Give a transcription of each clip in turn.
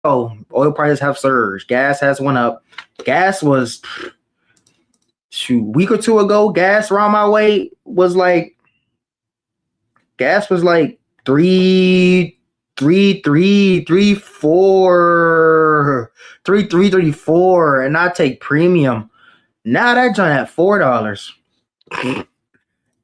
Oh, oil prices have surged. Gas has went up. Gas was a week or two ago. Gas around my way was like three, four, 334, and I take premium. Now that joint at $4.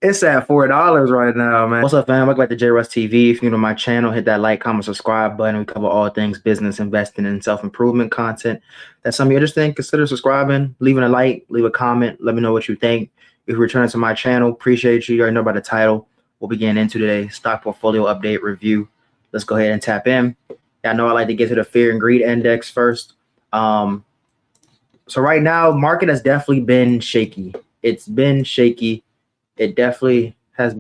It's at $4 right now, man. What's up, fam? Welcome back to JRuss TV. If you're new to my channel, hit that like, comment, subscribe button. We cover all things business, investing, and self-improvement content. That's something you're interested in. Consider subscribing, leaving a like, leave a comment. Let me know what you think. If you're returning to my channel, appreciate you. You already know about the title. We'll be getting into today's stock portfolio update review. Let's go ahead and tap in. I know I like to get to the fear and greed index first. So right now, market has definitely been shaky. It's been shaky. It definitely has.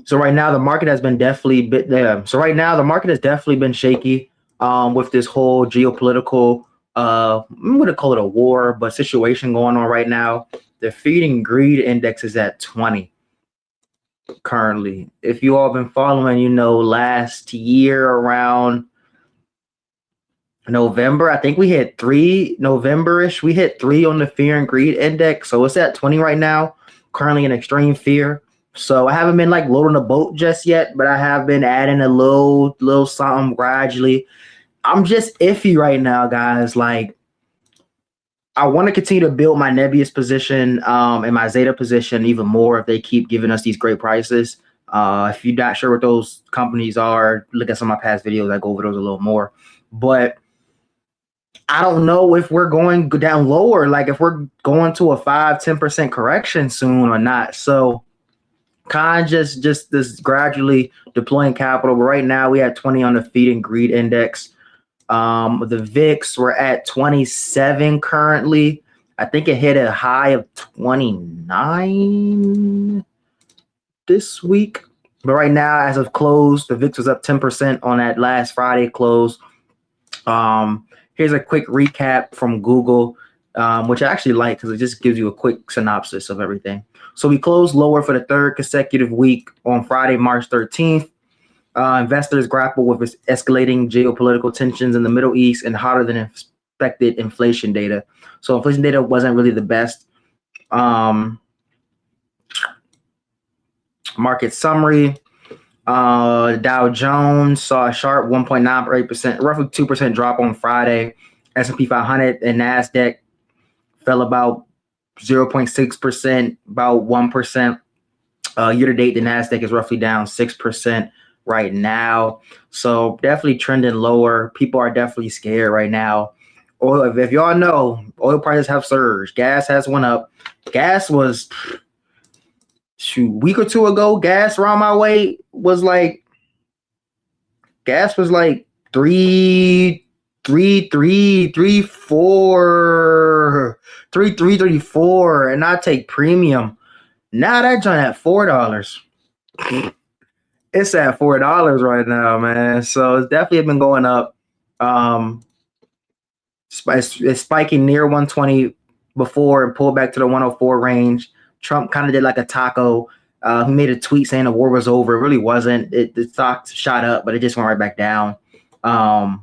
So right now, the market has been definitely been shaky with this whole geopolitical, I'm going to call it a war, but situation going on right now. The fear and greed index is at 20 currently. If you all been following, you know, last year around November, I think we hit 3 November-ish. We hit 3 on the fear and greed index. So it's at 20 right now, currently in extreme fear. So I haven't been like loading the boat just yet, but I have been adding a little something gradually. I'm just iffy right now, guys. Like, I want to continue to build my Nebius position and my Zeta position even more if they keep giving us these great prices. If you're not sure what those companies are, look at some of my past videos. I go over those a little more. But I don't know if we're going down lower, like if we're going to a 5-10% correction soon or not. So kind of just this gradually deploying capital. But right now we have 20 on the fear and greed index. The VIX, we're at 27 currently. I think it hit a high of 29 this week. But right now, as of close, the VIX was up 10% on that last Friday close. Here's a quick recap from Google, which I actually like because it just gives you a quick synopsis of everything. So we closed lower for the third consecutive week on Friday, March 13th. Investors grapple with escalating geopolitical tensions in the Middle East and hotter than expected inflation data. So inflation data wasn't really the best. Market summary. Dow Jones saw a sharp 1.9%, roughly 2% drop on Friday. S&P 500 and NASDAQ fell about 0.6%, about 1%. Year-to-date, the NASDAQ is roughly down 6% right now. So definitely trending lower. People are definitely scared right now. Oil, if y'all know, oil prices have surged. Gas has went up. Gas was a week or two ago. Gas around my way was like three, four, 334, and I take premium. Now that joint at $4. It's at $4 right now, man. So it's definitely been going up. It's spiking near 120 before and pulled back to the 104 range. Trump kind of did like a taco. He made a tweet saying the war was over. It really wasn't. The stock shot up, but it just went right back down. But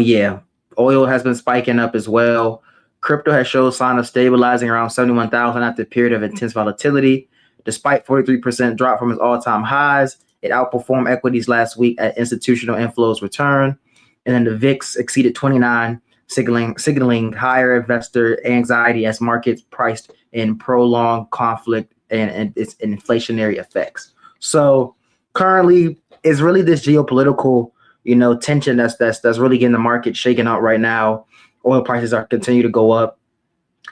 yeah, oil has been spiking up as well. Crypto has showed sign of stabilizing around 71,000 after a period of intense volatility. Despite 43% drop from its all-time highs, it outperformed equities last week at institutional inflows return. And then the VIX exceeded 29, signaling higher investor anxiety as markets priced in prolonged conflict and its inflationary effects. So currently, it's really this geopolitical, tension that's really getting the market shaken out right now. Oil prices are continue to go up.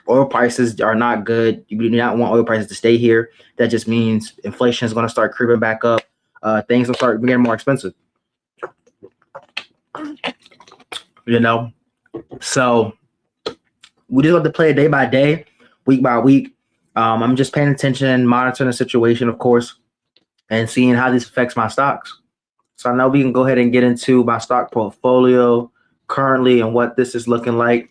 Oil prices are not good. You do not want oil prices to stay here. That just means inflation is going to start creeping back up. Things will start getting more expensive. So we just have to play it day by day, week by week. I'm just paying attention, monitoring the situation, of course, and seeing how this affects my stocks. So I know we can go ahead and get into my stock portfolio currently and what this is looking like.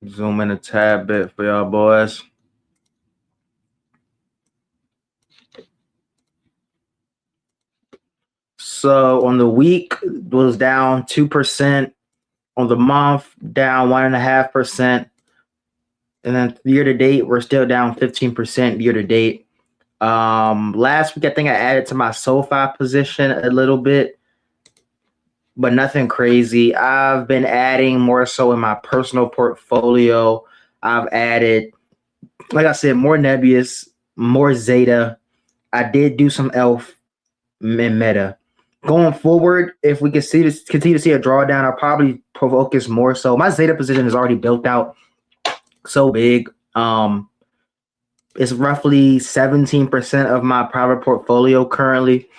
Zoom in a tad bit for y'all boys. So on the week it was down 2%. On the month, down 1.5%. And then year to date, we're still down 15% year to date. Last week, I think I added to my SoFi position a little bit, but nothing crazy. I've been adding more so in my personal portfolio. I've added, like I said, more Nebius, more Zeta. I did do some ELF and Meta. Going forward, if we continue to see a drawdown, I'll probably focus more so. My Zeta position is already built out so big. It's roughly 17% of my private portfolio currently.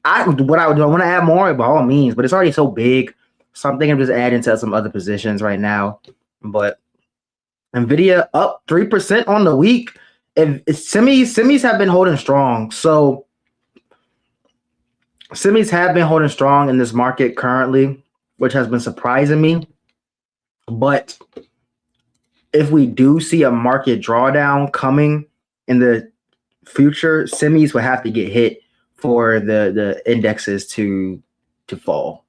I want to add more by all means, but it's already so big. So I'm thinking of just adding to some other positions right now. But NVIDIA up 3% on the week. If semis have been holding strong. So semis have been holding strong in this market currently, which has been surprising me. But if we do see a market drawdown coming in the future, semis will have to get hit for the indexes to fall,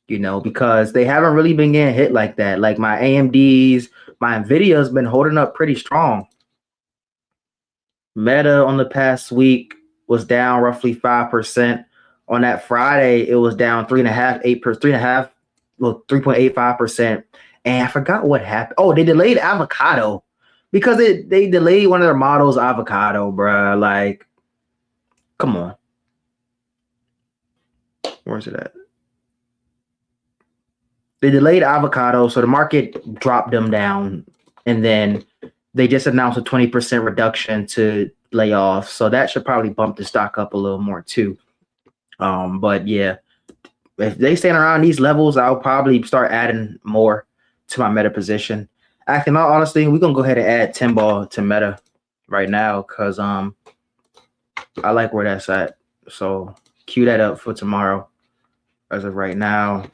because they haven't really been getting hit like that. Like my AMDs, my NVIDIA has been holding up pretty strong. Meta on the past week was down roughly 5%. On that Friday, it was down 3.85%. And I forgot what happened. Oh, they delayed Avocado because they delayed one of their models, Avocado, bruh. Like, come on. Where's it at? They delayed Avocado, so the market dropped them down. And then they just announced a 20% reduction to lay off. So that should probably bump the stock up a little more too. But yeah, if they stand around these levels, I'll probably start adding more to my Meta position. Actually, not honestly, we're gonna go ahead and add 10 ball to Meta right now because I like where that's at. So cue that up for tomorrow. As of right now,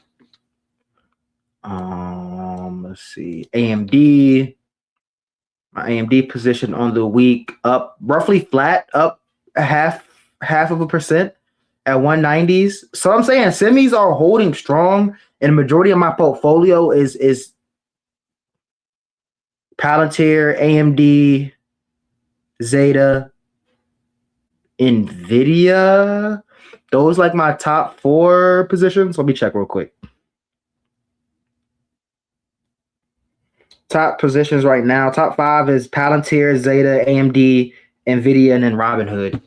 let's see, AMD. My AMD position on the week up roughly flat, up half of a percent at 190s. So I'm saying semis are holding strong, and the majority of my portfolio is Palantir, AMD, Zeta, NVIDIA. Those like my top 4 positions. Let me check real quick. Top positions right now. Top 5 is Palantir, Zeta, AMD, NVIDIA, and then Robinhood.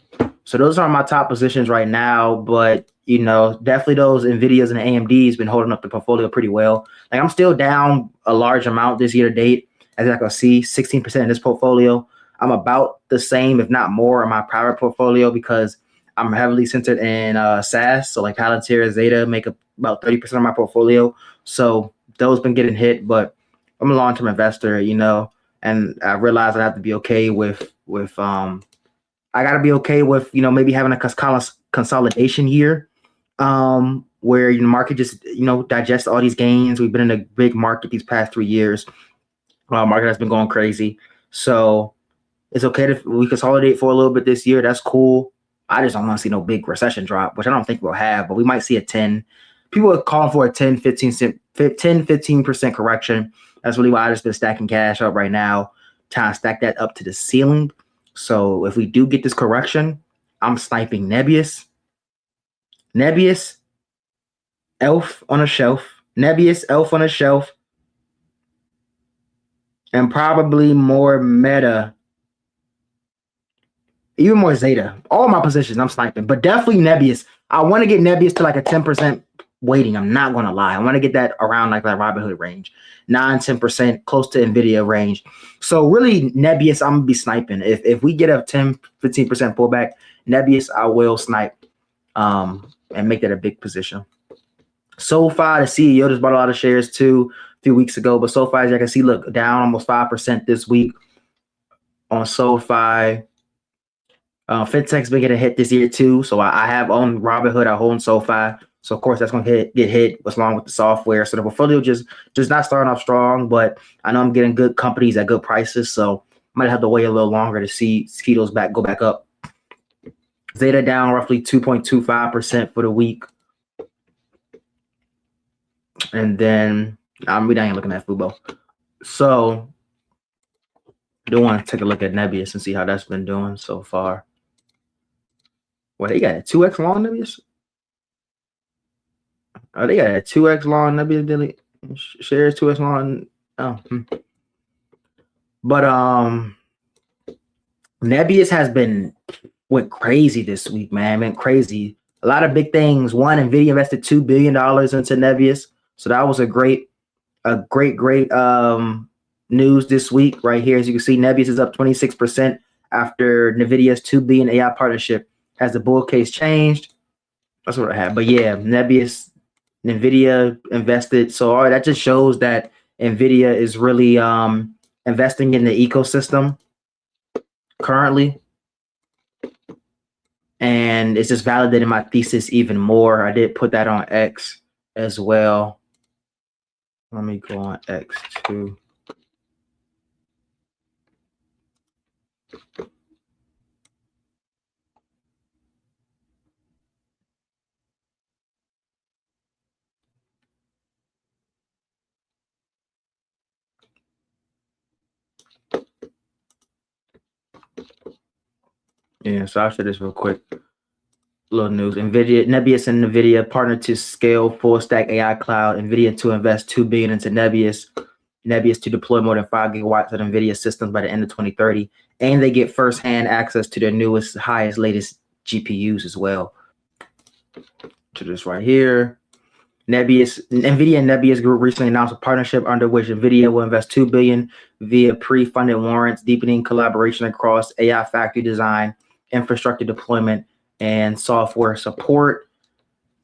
So those are my top positions right now. But, definitely those NVIDIAs and AMDs been holding up the portfolio pretty well. Like I'm still down a large amount this year to date. As I can see, 16% in this portfolio. I'm about the same, if not more, in my private portfolio because I'm heavily centered in SaaS. So like Palantir, Zeta make up about 30% of my portfolio. So those been getting hit, but I'm a long-term investor, and I realize I have to be okay with I got to be okay with, maybe having a consolidation year where the market just, digests all these gains. We've been in a big market these past 3 years. Market has been going crazy. So it's okay if we consolidate for a little bit this year. That's cool. I just don't want to see no big recession drop, which I don't think we'll have, but we might see a 10. People are calling for a 15% correction. That's really why I just been stacking cash up right now, trying to stack that up to the ceiling. So if we do get this correction, I'm sniping Nebius, ELF on a shelf, Nebius, ELF on a shelf, and probably more Meta, even more Zeta. All my positions I'm sniping, but definitely Nebius. I want to get Nebius to like a 10% weighting. I'm not going to lie. I want to get that around like that Robinhood range, 9-10%, close to NVIDIA range. So really Nebius, I'm going to be sniping. If we get a 10-15% pullback, Nebius, I will snipe and make that a big position. SoFi, the CEO, just bought a lot of shares too a few weeks ago, but SoFi, as you can see, look, down almost 5% this week on SoFi. FinTech's been getting hit this year too. So I have on Robinhood, I hold SoFi. So of course that's going to get hit along with the software. So the portfolio just not starting off strong, but I know I'm getting good companies at good prices. So I might have to wait a little longer to see those go back up. Zeta down roughly 2.25% for the week And then we ain't looking at Fubo. So I do want to take a look at Nebius and see how that's been doing so far. Well, they got a 2x long Nebius. Oh, they got a 2x long Nebius daily shares, 2x long. Oh, but Nebius has went crazy this week, man. Went crazy. A lot of big things. One, NVIDIA invested $2 billion into Nebius, so that was a great news this week right here. As you can see, Nebius is up 26% after NVIDIA's $2 billion AI partnership. Has the bull case changed? That's what I had. But yeah, Nebius, NVIDIA invested. So all right, that just shows that NVIDIA is really investing in the ecosystem currently. And it's just validating my thesis even more. I did put that on X as well. Let me go on X too. Yeah, so I'll share this real quick. Little news. Nebius and NVIDIA partnered to scale full stack AI cloud. NVIDIA to invest $2 billion into Nebius. Nebius to deploy more than 5 gigawatts of NVIDIA systems by the end of 2030. And they get firsthand access to their newest, highest, latest GPUs as well. To this right here. NVIDIA and Nebius Group recently announced a partnership under which NVIDIA will invest $2 billion via pre-funded warrants, deepening collaboration across AI factory design, infrastructure deployment, and software support.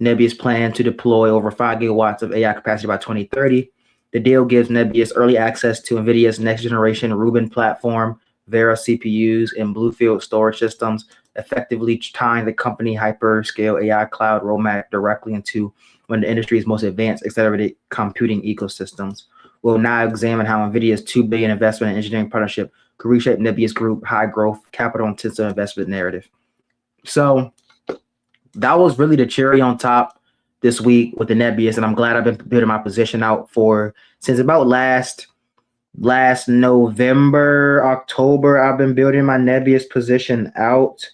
Nebius plan to deploy over 5 gigawatts of AI capacity by 2030. The deal gives Nebius early access to NVIDIA's next generation Rubin platform, Vera CPUs, and Bluefield storage systems, effectively tying the company hyperscale AI cloud roadmap directly into one of the industry's most advanced accelerated computing ecosystems. We'll now examine how NVIDIA's $2 billion investment and engineering partnership could reshape Nebius Group high growth, capital intensive investment narrative. So that was really the cherry on top this week with the Nebius, and I'm glad I've been building my position out since about last November, October. I've been building my Nebius position out.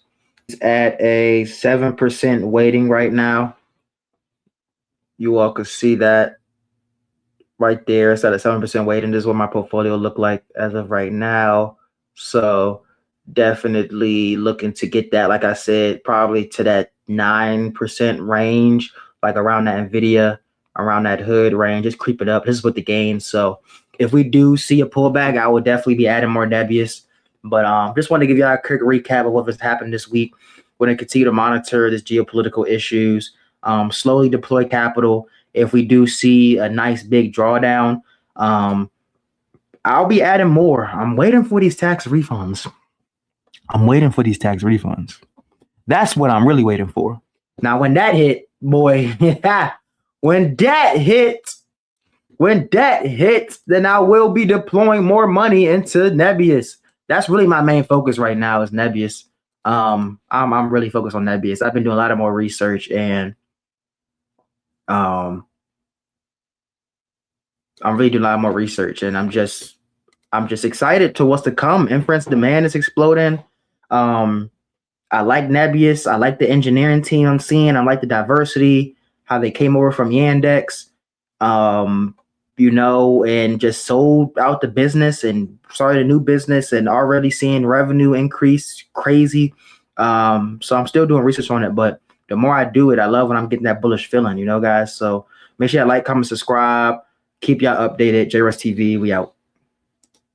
It's at a 7% weighting right now. You all can see that right there. It's at a 7% weighting. This is what my portfolio look like as of right now. So definitely looking to get that, like I said, probably to that 9% range, like around that NVIDIA, around that hood range, just creep it up. This is with the gains. So if we do see a pullback, I will definitely be adding more Nebius. But just want to give you a quick recap of what has happened this week. We're going to continue to monitor this geopolitical issues, slowly deploy capital. If we do see a nice big drawdown, I'll be adding more. I'm waiting for these tax refunds. That's what I'm really waiting for. Now, when that hit, boy, when that hits, then I will be deploying more money into Nebius. That's really my main focus right now is Nebius. I'm really focused on Nebius. I've been doing a lot of more research, and I'm really doing a lot more research, and I'm just excited to what's to come. Inference demand is exploding. I like Nebius. I like the engineering team I'm seeing. I like the diversity, how they came over from Yandex, and just sold out the business and started a new business and already seeing revenue increase crazy. So I'm still doing research on it, but the more I do it, I love when I'm getting that bullish feeling, guys. So make sure you like, comment, subscribe. Keep y'all updated. JRS TV, we out.